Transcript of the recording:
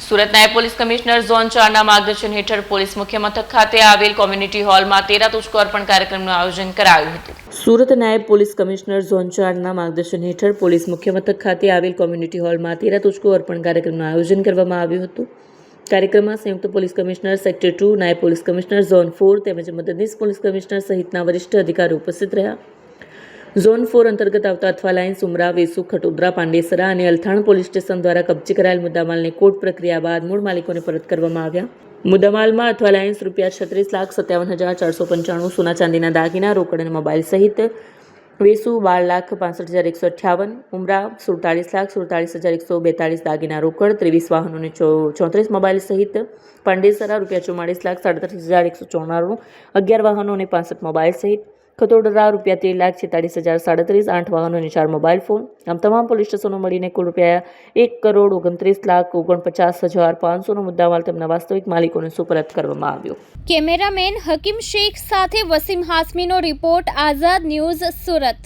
સુરત નાયબ police commissioner zone 4ના માર્ગદર્શન હેઠળ પોલીસ મુખ્ય મથક ખાતે આવેલ કોમ્યુનિટી હોલમાં 13 તુષ્કો અર્પણ કાર્યક્રમનું આયોજન કરાયું હતું। સુરત નાયબ પોલીસ કમિશનર ઝોન 4ના માર્ગદર્શન હેઠળ પોલીસ મુખ્ય મથક ખાતે આવેલ કોમ્યુનિટી હોલમાં 13 તુષ્કો અર્પણ કાર્યક્રમનું આયોજન કરવામાં આવ્યું હતું। કાર્યક્રમમાં સંયુક્ત પોલીસ કમિશનર સેક્ટર 2, નાયબ પોલીસ કમિશનર ઝોન 4 તેમજ મદદનીશ પોલીસ કમિશનર સહિતના વરિષ્ઠ અધિકારીઓ ઉપસ્થિત રહ્યા। ઝોન 4 અંતર્ગત આવતા અથવા લાઇન્સ, ઉમરા, વેસુ, ખટોદરા, પાંડેસરા અને અલથાણ પોલીસ સ્ટેશન દ્વારા કબજે કરાયેલ મુદ્દામાલને કોર્ટ પ્રક્રિયા બાદ મૂળ માલિકોને પરત કરવામાં આવ્યા। મુદ્દામાલમાં અથવા લાઇન્સ ₹36,57,495 સોના ચાંદીના દાગીના, રોકડ અને મોબાઈલ સહિત, વેસુ 12,65,158, ઉમરા 47,47,142 દાગીના, રોકડ 23 વાહનો અને 34 મોબાઈલ સહિત, પાંડેસરા ₹44,37,194, 11 વાહનો અને 65 મોબાઈલ સહિત, ખતોદરા ₹13,46,037, 8 વાહનો અને 4 મોબાઈલ ફોન, આમ તમામ પોલીસ સ્ટેશનો મળીને કુલ ₹1,29,49,500નો મુદ્દામાલ તેમના વાસ્તવિક માલિકોને સુપરત કરવામાં આવ્યો। કેમેરામેન હકીમ શેખ સાથે વસીમ હાસમીનો રિપોર્ટ, આઝાદ ન્યૂઝ, સુરત।